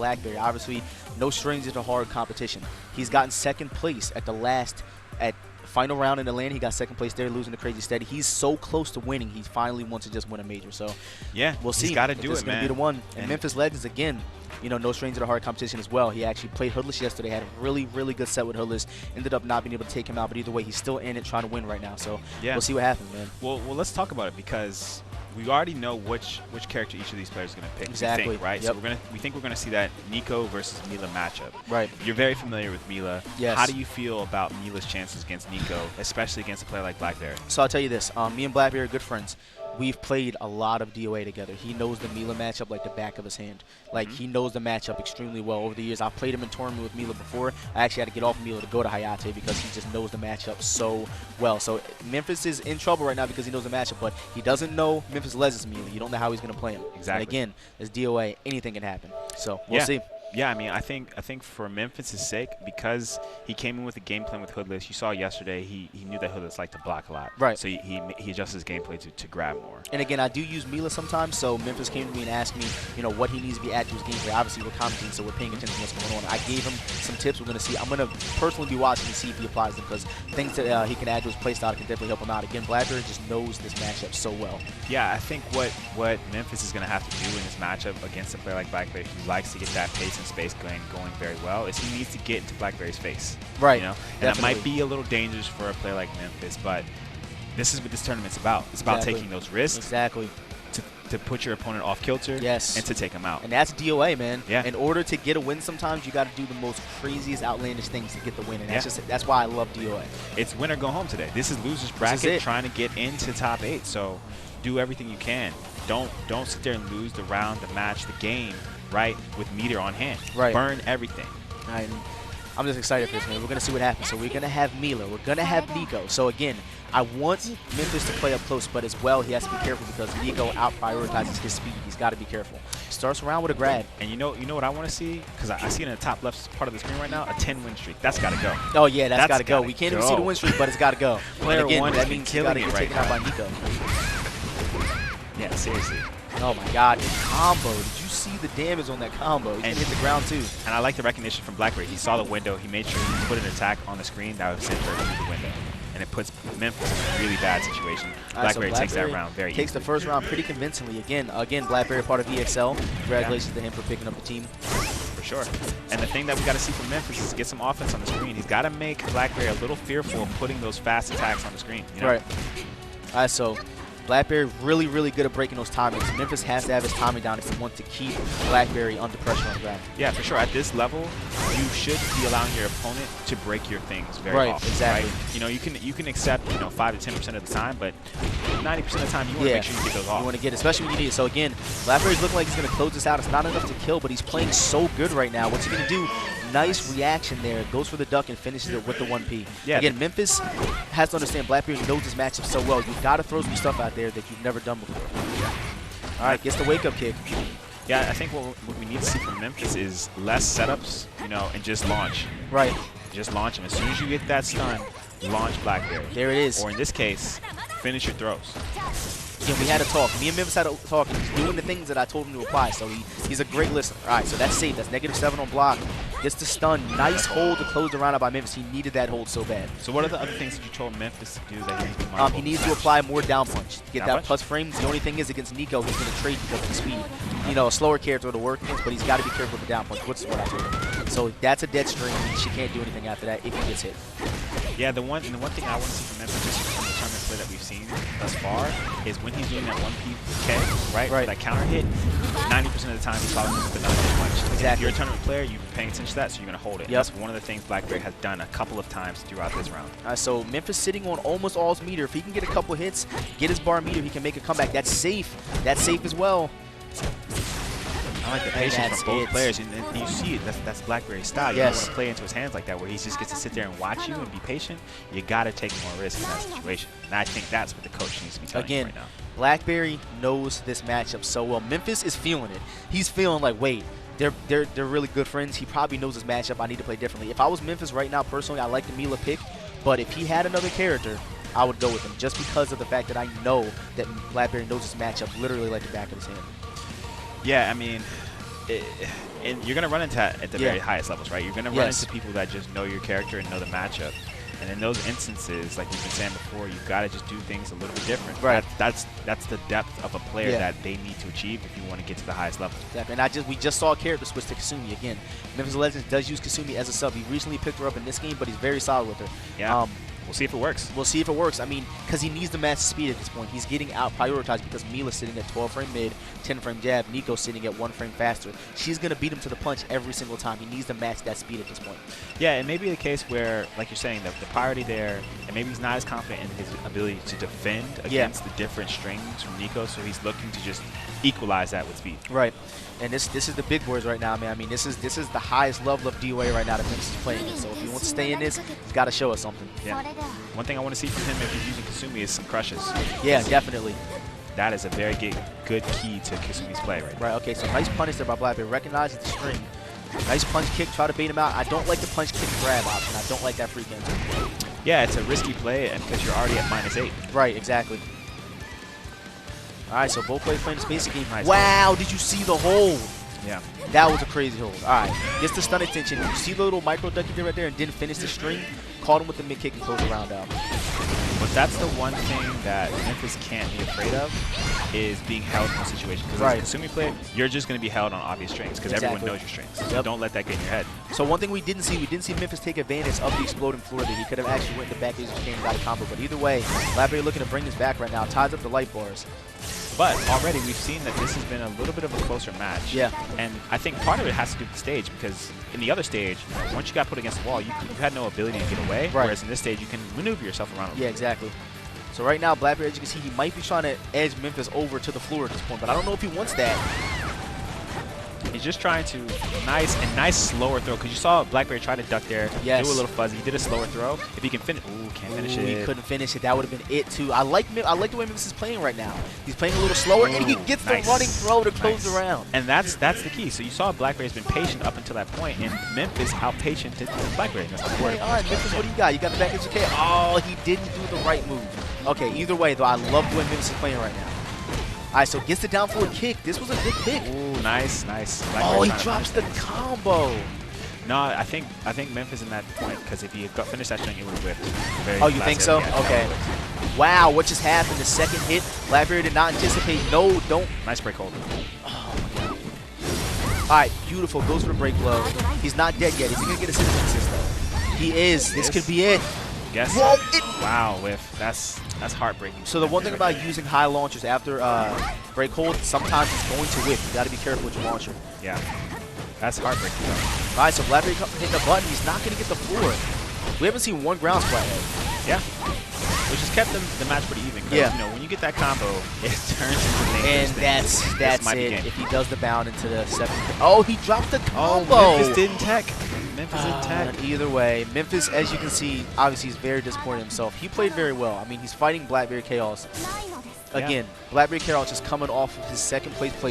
BLACKBERRY. Obviously, no strings to hard competition. He's gotten second place at final round in Atlanta. He got second place there, losing to Crazy Steady. He's so close to winning. He finally wants to just win a major. So yeah, we'll see. He's got to do it, man. Be the one. And Memphis Legends again. No strings to the hard competition as well. He actually played Hoodless yesterday. Had a really, really good set with Hoodless. Ended up not being able to take him out, but either way, he's still in it, trying to win right now. So we'll see what happens, man. Well, let's talk about it because we already know which character each of these players is going to pick. Exactly. We think, right? Yep. So we think we're going to see that Nico versus Mila matchup. Right. You're very familiar with Mila. Yes. How do you feel about Mila's chances against Nico, especially against a player like BLACKBERRY? So I'll tell you this. Me and BLACKBERRY are good friends. We've played a lot of DOA together. He knows the Mila matchup like the back of his hand. Like, he knows the matchup extremely well over the years. I've played him in tournament with Mila before. I actually had to get off Mila to go to Hayate because he just knows the matchup so well. So Memphis is in trouble right now because he knows the matchup, but he doesn't know Memphis Legends Mila. You don't know how he's going to play him. Exactly. And again, as DOA, anything can happen. So we'll see. Yeah, I mean, I think for Memphis' sake, because he came in with a game plan with Hoodless. You saw yesterday he knew that Hoodless liked to block a lot. Right. So he adjusts his gameplay to grab more. And again, I do use Mila sometimes, so Memphis came to me and asked me, what he needs to be added to his gameplay. Obviously, we're commenting, so we're paying attention to what's going on. I gave him some tips. We're going to see. I'm going to personally be watching to see if he applies them because things that he can add to his playstyle can definitely help him out. Again, BLACKBERRY just knows this matchup so well. Yeah, I think what Memphis is going to have to do in this matchup against a player like BLACKBERRY who likes to get that pace and space going very well is he needs to get into BLACKBERRY's face. Right. And that might be a little dangerous for a player like Memphis, but this is what this tournament's about. It's about taking those risks. Exactly. To put your opponent off kilter. Yes. And to take him out. And that's DOA, man. Yeah. In order to get a win, sometimes you got to do the most craziest, outlandish things to get the win, and that's why I love DOA. It's win or go home today. This is losers bracket trying to get into top 8. So do everything you can. Don't sit there and lose the round, the match, the game, right, with meter on hand. Right. Burn everything. Right. I'm just excited for this, man. We're going to see what happens. So we're going to have Mila. We're going to have Nico. So, again, I want Memphis to play up close, but as well, he has to be careful because Nico out-prioritizes his speed. He's got to be careful. Starts around with a grab. And you know what I want to see? Because I see it in the top left part of the screen right now, a 10-win streak. That's got to go. Oh, yeah, that's got to go. We can't even see the win streak, but it's got to go. Player again, one that means you got to get taken out by Nico. Yeah, seriously. Oh, my God. The combo. Did you see the damage on that combo? He hit the ground, too. And I like the recognition from BLACKBERRY. He saw the window. He made sure he put an attack on the screen that would send her through the window. And it puts Memphis in a really bad situation. BLACKBERRY takes that round very easily. Takes the first round pretty convincingly. Again, BLACKBERRY part of EXL. Congratulations to him for picking up the team. For sure. And the thing that we got to see from Memphis is get some offense on the screen. He's got to make BLACKBERRY a little fearful of putting those fast attacks on the screen. Right. All right, so BLACKBERRY really, really good at breaking those timings. Memphis has to have his timing down if he wants to keep BLACKBERRY under pressure on the ground. Yeah, for sure. At this level, you should be allowing your opponent to break your things very often. Exactly. Right? You can accept 5 to 10% of the time, but 90% of the time you want to make sure you get those off. You want to get, especially when you need it. So again, BLACKBERRY's looking like he's going to close this out. It's not enough to kill, but he's playing so good right now. What's he going to do? Nice reaction there. Goes for the duck and finishes it with the 1P. Yeah. Again, Memphis has to understand BLACKBERRY knows his matchup so well. You've got to throw some stuff out there that you've never done before. All right, gets the wake-up kick. Yeah, I think what we need to see from Memphis is less setups, and just launch. Right. Just launch him. As soon as you get that stun, launch BLACKBERRY. There it is. Or in this case, finish your throws. Again, we had a talk. Me and Memphis had a talk. He's doing the things that I told him to apply, so he's a great listener. All right, so that's safe. That's -7 on block. Gets the stun. Nice hold to close the round out by Memphis. He needed that hold so bad. So what are the other things that you told Memphis to do that he needs to be mindful He needs to apply more down punch to get down that punch? plus frames. The only thing is against Nico, he's going to trade because of the speed. A slower character to work against, but he's got to be careful with the down punch, which is what I told him. So that's a dead string. She can't do anything after that if he gets hit. Yeah, the one thing I want to see from Memphis, just from the tournament play that we've seen thus far, is when he's doing that 1PK, right? For that counter hit, 90% of the time he's following with the non-hit punch. Exactly. If you're a tournament player, you're paying attention to that, so you're going to hold it. Yep. That's one of the things BLACKBERRY has done a couple of times throughout this round. All right, so Memphis sitting on almost all his meter. If he can get a couple hits, get his bar meter, he can make a comeback. That's safe. That's safe as well. I like the patience from both players, and you see it. That's BLACKBERRY's style. You don't want to play into his hands like that, where he just gets to sit there and watch you and be patient. You got to take more risk in that situation, and I think that's what the coach needs to be telling you right now. BLACKBERRY knows this matchup so well. Memphis is feeling it. He's feeling like, wait, they're really good friends. He probably knows his matchup. I need to play differently. If I was Memphis right now, personally, I like the Mila pick, but if he had another character, I would go with him just because of the fact that I know that BLACKBERRY knows his matchup literally like the back of his hand. Yeah, I mean, And you're going to run into that at the very highest levels, right? You're going to run into people that just know your character and know the matchup. And in those instances, like we've been saying before, you've got to just do things a little bit different. Right. That's the depth of a player that they need to achieve if you want to get to the highest level. Exactly. And we just saw a character switch to Kasumi again. Memphis Legends does use Kasumi as a sub. He recently picked her up in this game, but he's very solid with her. Yeah. We'll see if it works. We'll see if it works. I mean, because he needs to match speed at this point. He's getting out prioritized because Mila's sitting at 12 frame mid, 10 frame jab. Nico's sitting at 1 frame faster. She's going to beat him to the punch every single time. He needs to match that speed at this point. Yeah, it may be the case where, like you're saying, the priority there, and maybe he's not as confident in his ability to defend against the different strings from Nico, so he's looking to just equalize that with speed. Right. And this is the big boys right now, man. I mean, this is the highest level of DOA right now that Memphis is playing in. So if he wants to stay in this, he's got to show us something. Yeah. One thing I want to see from him if he's using Kasumi is some crushes. Yeah, definitely. That is a very good key to Kasumi's play right now. Right, okay, so nice punish there by BLACKBERRY. Recognizes the string. Nice punch kick, try to bait him out. I don't like the punch kick grab option. I don't like that free cancel. Yeah, it's a risky play because you're already at -8. Right, exactly. All right, so both players playing this basic game. Nice. Wow, did you see the hold? Yeah. That was a crazy hold. All right, gets the stun attention. You see the little micro duck he did right there and didn't finish the string? Caught him with the mid kick and closed the round out. But that's the one thing that Memphis can't be afraid of is being held in a situation. Because as a Kasumi player, you're just going to be held on obvious strings because everyone knows your strings. So don't let that get in your head. So one thing we didn't see Memphis take advantage of the exploding floor that he could have actually went in the back of his game and got a combo. But either way, BLACKBERRY looking to bring this back right now. Ties up the light bars. But already we've seen that this has been a little bit of a closer match. Yeah. And I think part of it has to do with the stage because in the other stage, once you got put against the wall, you had no ability to get away. Right. Whereas in this stage, you can maneuver yourself around. Yeah, exactly. So right now, BLACKBERRY, as you can see, he might be trying to edge Memphis over to the floor at this point, but I don't know if he wants that. He's just trying to nice slower throw because you saw BLACKBERRY try to duck there, do a little fuzzy. He did a slower throw. If he can finish, can't finish it. He couldn't finish it. That would have been it too. I like the way Memphis is playing right now. He's playing a little slower, and he gets the running throw to close the round. And that's the key. So you saw BLACKBERRY's been patient up until that point, and Memphis out-patiented BLACKBERRY. Okay, all right, Memphis, what do you got? You got the back edge. Okay. Oh, he didn't do the right move. Okay, either way, though, I love the way Memphis is playing right now. All right, so gets the down forward kick. This was a good pick. Ooh, nice. Oh, he drops the combo. No, I think Memphis in that point because if he had finished that string, he would have whipped. Oh, you think so? Yeah, okay. Wow, what just happened? The second hit, BLACKBERRY did not anticipate. No, don't. Nice break hold. Oh, my God. All right, beautiful. Goes for the break blow. He's not dead yet. Is he going to get a citizen assist, though? He is. This could be it. Guess. Whoa, wow, whiff. That's heartbreaking. So the one thing about using high launchers after break hold, sometimes it's going to whip. You got to be careful with your launcher. Yeah, that's heartbreaking. Though. All right, so BLACKBERRY hitting the button. He's not going to get the floor. We haven't seen one ground splat yet. Yeah, which has kept the match pretty even. Yeah. You know, when you get that combo, it turns into and that's it. If he does the bound into the 7th. Oh, he dropped the combo. Oh, Memphis didn't tech. Memphis didn't tech. Either way, Memphis, as you can see, obviously he's very disappointed himself. He played very well. I mean, he's fighting BLACKBERRY Chaos. Again, BLACKBERRY Chaos just coming off of his second place play